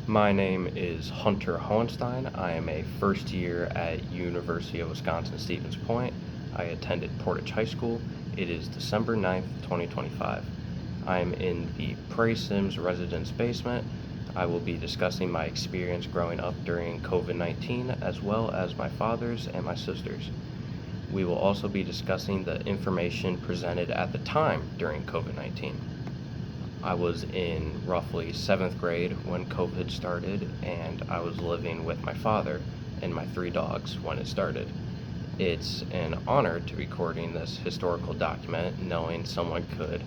My name is Hunter Hohenstein. I am a first year at University of Wisconsin-Stevens Point. I attended Portage High School. It is December 9th, 2025. I am in the Prairie Sims residence basement. I will be discussing my experience growing up during COVID-19 as well as my father's and my sister's. We will also be discussing the information presented at the time during COVID-19. I was in roughly 7th grade when COVID started, and I was living with my father and my 3 dogs when it started. It's an honor to be recording this historical document, knowing someone could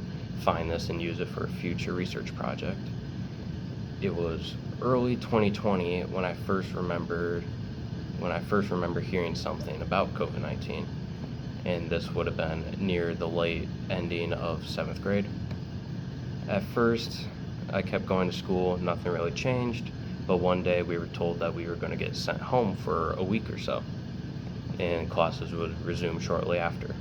find this and use it for a future research project. It was early 2020 when I first remember hearing something about COVID-19, and this would have been near the late ending of 7th grade. At first, I kept going to school, nothing really changed, but one day we were told that we were going to get sent home for a week or so, and classes would resume shortly after.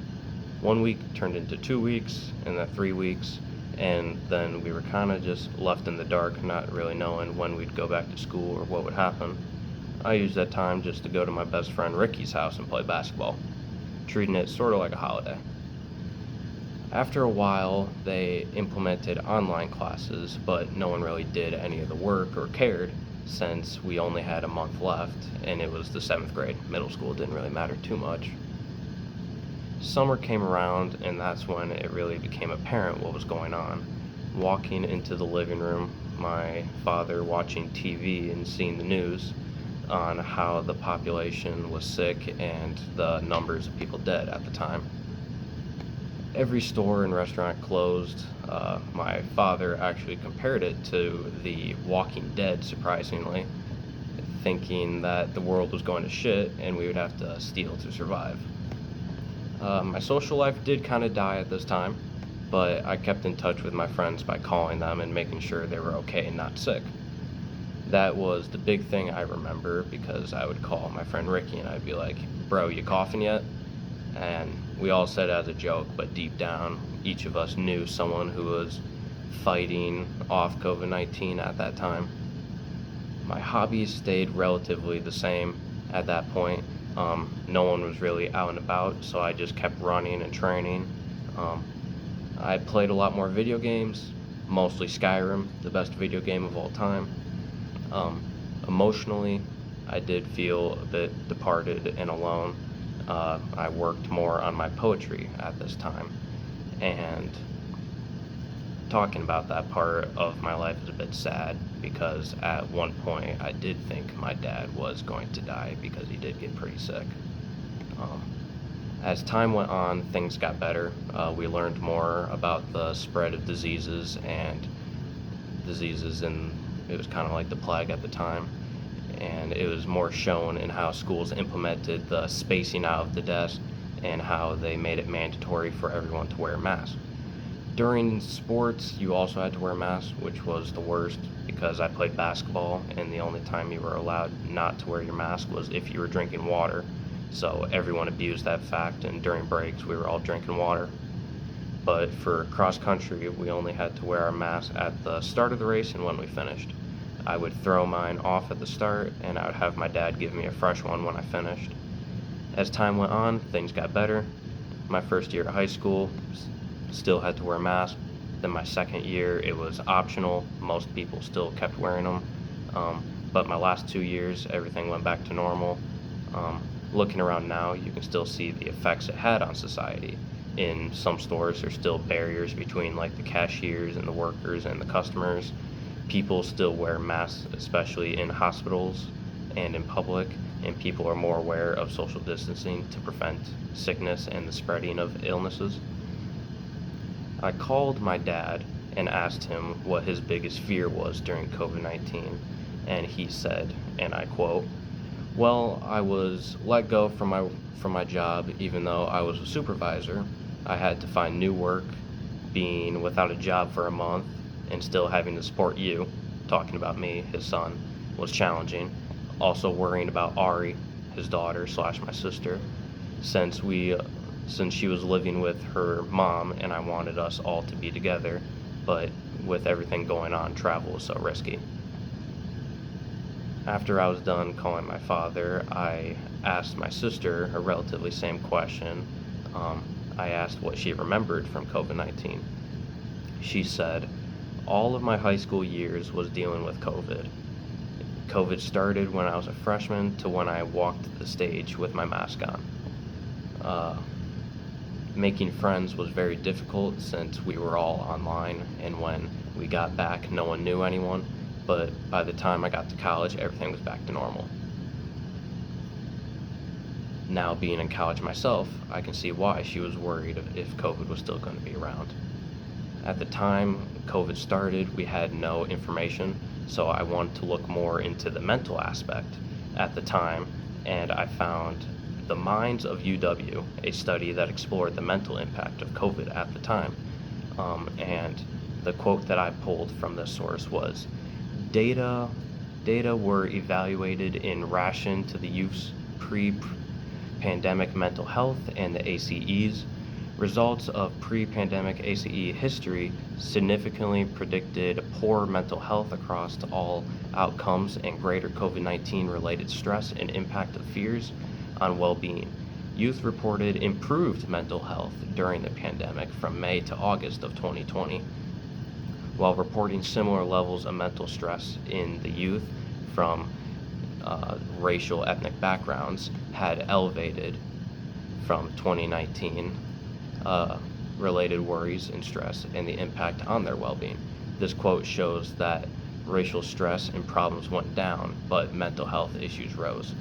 1 week turned into 2 weeks, and then 3 weeks, and then we were kind of just left in the dark, not really knowing when we'd go back to school or what would happen. I used that time just to go to my best friend Ricky's house and play basketball, treating it sort of like a holiday. After a while, they implemented online classes, but no one really did any of the work or cared since we only had a month left and it was the 7th grade. Middle school didn't really matter too much. Summer came around, and that's when it really became apparent what was going on. Walking into the living room, my father watching TV and seeing the news on how the population was sick and the numbers of people dead at the time. Every store and restaurant closed. My father actually compared it to The Walking Dead, surprisingly, thinking that the world was going to shit and we would have to steal to survive. My social life did kind of die at this time, but I kept in touch with my friends by calling them and making sure they were okay and not sick. That was the big thing I remember, because I would call my friend Ricky and I'd be like, "Bro, you coughing yet?" And we all said it as a joke, but deep down, each of us knew someone who was fighting off COVID-19 at that time. My hobbies stayed relatively the same at that point. No one was really out and about, so I just kept running and training. I played a lot more video games, mostly Skyrim, the best video game of all time. Emotionally, I did feel a bit departed and alone. I worked more on my poetry at this time, and talking about that part of my life is a bit sad, because at one point I did think my dad was going to die because he did get pretty sick. As time went on, things got better. We learned more about the spread of diseases, and it was kind of like the plague at the time, and it was more shown in how schools implemented the spacing out of the desk and how they made it mandatory for everyone to wear a mask. During sports, you also had to wear a mask, which was the worst, because I played basketball and the only time you were allowed not to wear your mask was if you were drinking water. So everyone abused that fact, and during breaks we were all drinking water. But for cross country, we only had to wear our mask at the start of the race and when we finished. I would throw mine off at the start, and I would have my dad give me a fresh one when I finished. As time went on, things got better. My first year of high school, still had to wear a mask. Then my second year, it was optional. Most people still kept wearing them. But my last 2 years, everything went back to normal. Looking around now, you can still see the effects it had on society. In some stores, there's still barriers between like the cashiers and the workers and the customers. People still wear masks, especially in hospitals and in public, and people are more aware of social distancing to prevent sickness and the spreading of illnesses. I called my dad and asked him what his biggest fear was during COVID-19, and he said, and I quote, "Well, I was let go from my job even though I was a supervisor. I had to find new work. Being without a job for a month and still having to support you," talking about me, his son, "was challenging. Also worrying about Ari, his daughter slash my sister, since she was living with her mom and I wanted us all to be together, but with everything going on, travel was so risky." After I was done calling my father, I asked my sister a relatively same question. Um, I asked what she remembered from COVID 19. She said, all of my high school years was dealing with COVID. COVID started when I was a freshman to when I walked the stage with my mask on. Uh, Making friends was very difficult since we were all online, and when we got back, no one knew anyone. But by the time I got to college, everything was back to normal. Now, being in college myself, I can see why she was worried if COVID was still going to be around. At the time COVID started, we had no information, so I wanted to look more into the mental aspect at the time, and I found The Minds of UW, a study that explored the mental impact of COVID at the time. And the quote that I pulled from this source was, data were evaluated in ration to the youth's pre-pandemic mental health and the ACEs. Results of pre-pandemic ACE history significantly predicted poor mental health across all outcomes and greater COVID-19 related stress and impact of fears on well-being. Youth reported improved mental health during the pandemic from May to August of 2020, while reporting similar levels of mental stress in the youth from racial ethnic backgrounds had elevated from 2019 related worries and stress and the impact on their well-being. This quote shows that racial stress and problems went down, but mental health issues rose.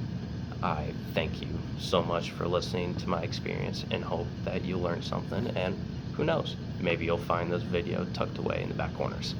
I thank you so much for listening to my experience and hope that you learned something, and who knows, maybe you'll find this video tucked away in the back corners.